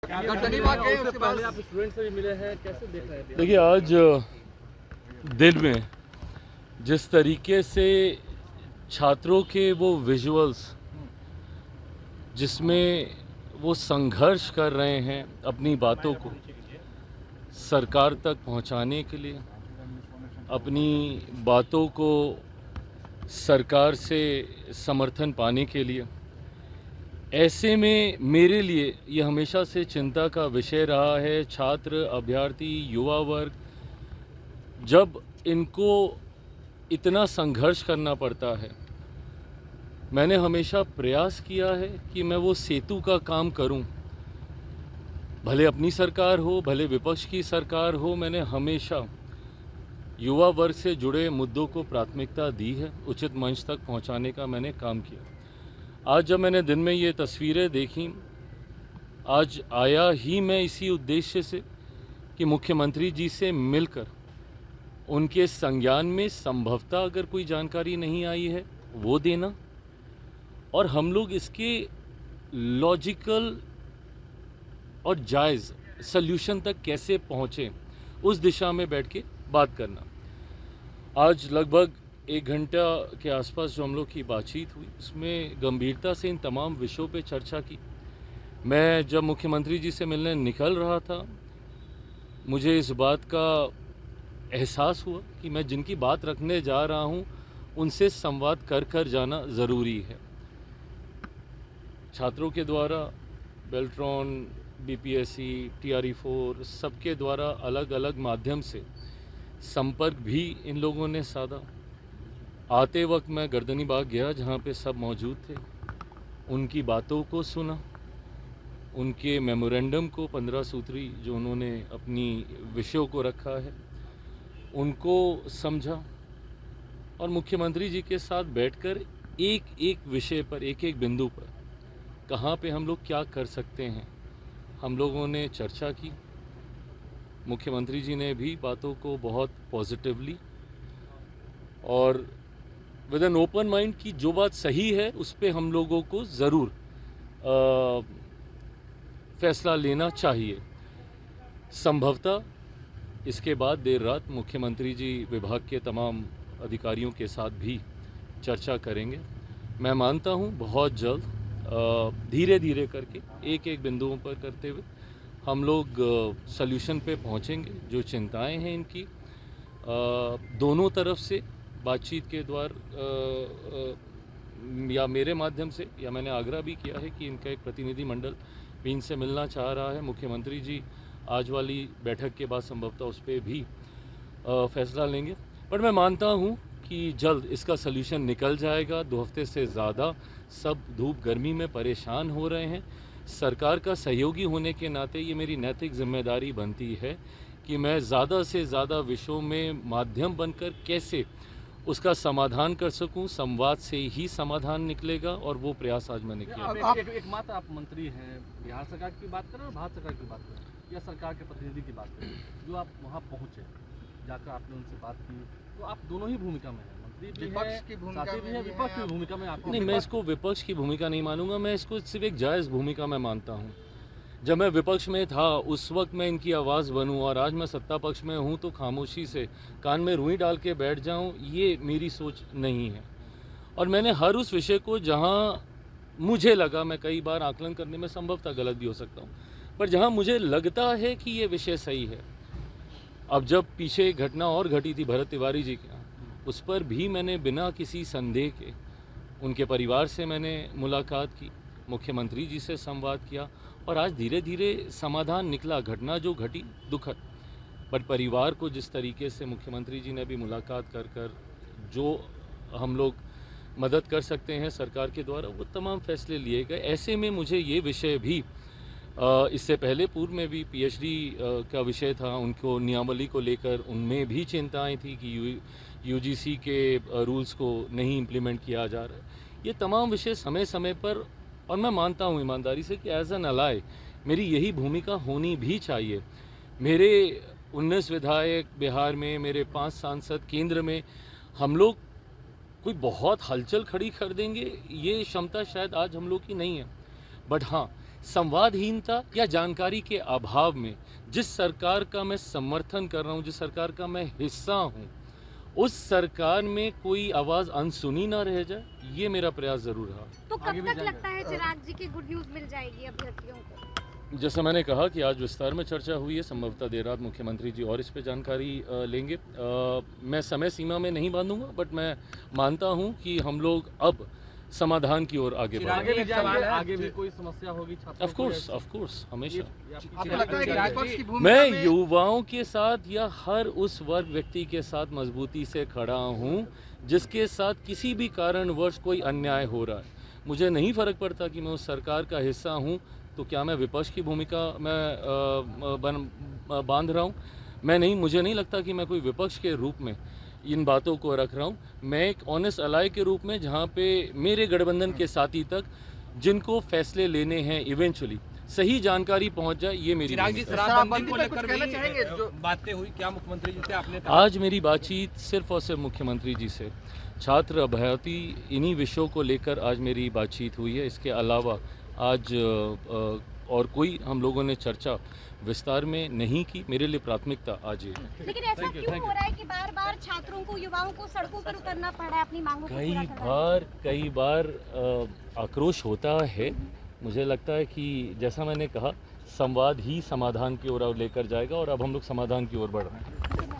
पहले आप स्टूडेंट से भी मिले हैं, कैसे देख रहे हैं? देखिए, आज दिन में जिस तरीके से छात्रों के वो विजुअल्स जिसमें वो संघर्ष कर रहे हैं अपनी बातों को सरकार तक पहुंचाने के लिए, अपनी बातों को सरकार से समर्थन पाने के लिए, ऐसे में मेरे लिए ये हमेशा से चिंता का विषय रहा है। छात्र, अभ्यर्थी, युवा वर्ग, जब इनको इतना संघर्ष करना पड़ता है, मैंने हमेशा प्रयास किया है कि मैं वो सेतु का काम करूं। भले अपनी सरकार हो, भले विपक्ष की सरकार हो, मैंने हमेशा युवा वर्ग से जुड़े मुद्दों को प्राथमिकता दी है, उचित मंच तक पहुंचाने का मैंने काम किया। आज जब मैंने दिन में ये तस्वीरें देखी, आज आया ही मैं इसी उद्देश्य से कि मुख्यमंत्री जी से मिलकर उनके संज्ञान में संभवतः अगर कोई जानकारी नहीं आई है वो देना, और हम लोग इसके लॉजिकल और जायज़ सल्यूशन तक कैसे पहुँचें उस दिशा में बैठ के बात करना। आज लगभग 1 घंटा के आसपास जो हम लोग की बातचीत हुई, उसमें गंभीरता से इन तमाम विषयों पे चर्चा की। मैं जब मुख्यमंत्री जी से मिलने निकल रहा था, मुझे इस बात का एहसास हुआ कि मैं जिनकी बात रखने जा रहा हूँ उनसे संवाद कर जाना ज़रूरी है। छात्रों के द्वारा बेल्ट्रॉन, बीपीएससी, TRE4 सबके द्वारा अलग अलग माध्यम से संपर्क भी इन लोगों ने साधा। आते वक्त मैं गर्दनी बाग गया जहाँ पे सब मौजूद थे, उनकी बातों को सुना, उनके मेमोरेंडम को 15 सूत्री जो उन्होंने अपनी विषयों को रखा है उनको समझा, और मुख्यमंत्री जी के साथ बैठकर एक एक विषय पर, एक एक बिंदु पर कहाँ पे हम लोग क्या कर सकते हैं, हम लोगों ने चर्चा की। मुख्यमंत्री जी ने भी बातों को बहुत पॉजिटिवली और विद एन ओपन माइंड की जो बात सही है उस पे हम लोगों को ज़रूर फैसला लेना चाहिए। संभवतः इसके बाद देर रात मुख्यमंत्री जी विभाग के तमाम अधिकारियों के साथ भी चर्चा करेंगे। मैं मानता हूँ बहुत जल्द धीरे धीरे करके एक एक बिंदुओं पर करते हुए हम लोग सल्यूशन पे पहुँचेंगे। जो चिंताएं हैं इनकी दोनों तरफ से बातचीत के द्वारा या मेरे माध्यम से, या मैंने आग्रह भी किया है कि इनका एक प्रतिनिधि मंडल भी इनसे मिलना चाह रहा है। मुख्यमंत्री जी आज वाली बैठक के बाद संभवतः उस पर भी फैसला लेंगे, पर मैं मानता हूँ कि जल्द इसका सल्यूशन निकल जाएगा। 2 हफ्ते से ज़्यादा सब धूप गर्मी में परेशान हो रहे हैं। सरकार का सहयोगी होने के नाते ये मेरी नैतिक जिम्मेदारी बनती है कि मैं ज़्यादा से ज़्यादा विषयों में माध्यम बनकर कैसे उसका समाधान कर सकूं। संवाद से ही समाधान निकलेगा, और वो प्रयास आज मैंने किया। एक मात्र आप मंत्री हैं, बिहार सरकार की बात करें और भारत सरकार की बात करें या सरकार के प्रतिनिधि की बात करें, जो आप वहाँ पहुँचे, जाकर आपने उनसे बात की, तो आप दोनों ही भूमिका में हैं, मंत्री भी विपक्ष की भूमिका साथी भी है, विपक्ष की भूमिका में आप नहीं, मैं इसको विपक्ष की भूमिका नहीं मानूंगा, मैं इसको सिर्फ एक जायज़ भूमिका में मानता हूँ। जब मैं विपक्ष में था उस वक्त मैं इनकी आवाज़ बनूं, और आज मैं सत्ता पक्ष में हूं तो खामोशी से कान में रुई डाल के बैठ जाऊं, ये मेरी सोच नहीं है। और मैंने हर उस विषय को जहां मुझे लगा, मैं कई बार आकलन करने में संभवतः गलत भी हो सकता हूं, पर जहां मुझे लगता है कि ये विषय सही है। अब जब पीछे एक घटना और घटी थी भरत तिवारी जी के यहाँ, उस पर भी मैंने बिना किसी संदेह के उनके परिवार से मैंने मुलाकात की, मुख्यमंत्री जी से संवाद किया, और आज धीरे धीरे समाधान निकला। घटना जो घटी दुखद, पर परिवार को जिस तरीके से मुख्यमंत्री जी ने भी मुलाकात कर जो हम लोग मदद कर सकते हैं सरकार के द्वारा, वो तमाम फैसले लिए गए। ऐसे में मुझे ये विषय भी इससे पहले पूर्व में भी PhD का विषय था, उनको नियमावली को लेकर उनमें भी चिंताएं थी कि UGC के रूल्स को नहीं इम्प्लीमेंट किया जा रहा है। ये तमाम विषय समय समय पर, और मैं मानता हूँ ईमानदारी से कि एज एन अलाय मेरी यही भूमिका होनी भी चाहिए। मेरे 19 विधायक बिहार में, मेरे 5 सांसद केंद्र में, हम लोग कोई बहुत हलचल खड़ी कर देंगे ये क्षमता शायद आज हम लोग की नहीं है। बट हाँ, संवादहीनता या जानकारी के अभाव में जिस सरकार का मैं समर्थन कर रहा हूँ, जिस सरकार का मैं हिस्सा हूँ, उस सरकार में कोई आवाज़ अनसुनी ना रह जाए, ये मेरा प्रयास ज़रूर रहा। तो कब तक लगता है चिराग जी की गुड न्यूज़ मिल जाएगी अभ्यर्थियों को? जैसे मैंने कहा कि आज विस्तार में चर्चा हुई है, संभवतः देर रात मुख्यमंत्री जी और इस पे जानकारी लेंगे। मैं समय सीमा में नहीं बांधूंगा, बट मैं मानता हूं कि हम लोग अब समाधान की ओर आगे बढ़ेंगे। आगे भी कोई समस्या होगी ऑफ कोर्स हमेशा आपको लगता है कि विपक्ष की भूमिका मैं युवाओं के साथ या हर उस वर्ग व्यक्ति के साथ मजबूती से खड़ा हूं जिसके साथ किसी भी कारणवश कोई अन्याय हो रहा है। मुझे नहीं फ़र्क पड़ता कि मैं उस सरकार का हिस्सा हूं, तो क्या मैं विपक्ष की भूमिका में बांध रहा हूं? मुझे नहीं लगता कि मैं कोई विपक्ष के रूप में इन बातों को रख रहा हूं। मैं एक ऑनेस्ट अलाय के रूप में, जहां पे मेरे गठबंधन के साथी तक जिनको फैसले लेने हैं इवेंचुअली सही जानकारी पहुंच जाए, ये मेरी शराबबंदी को लेकर कहना चाहेंगे जो बातें हुई, क्या मुख्यमंत्री जी से आपने आज मेरी बातचीत सिर्फ और सिर्फ मुख्यमंत्री जी से, छात्र अभ्यर्थी इन्हीं विषयों को लेकर आज मेरी बातचीत हुई है। इसके अलावा आज और कोई हम लोगों ने चर्चा विस्तार में नहीं की। मेरे लिए प्राथमिकता आज ये है। लेकिन ऐसा क्यों हो रहा है कि बार-बार छात्रों को, युवाओं को सड़कों पर उतरना पड़ रहा है अपनी मांगों को पूरा करने? कई बार आक्रोश होता है। मुझे लगता है कि जैसा मैंने कहा, संवाद ही समाधान की ओर लेकर जाएगा और अब हम लोग समाधान की ओर बढ़ रहे हैं।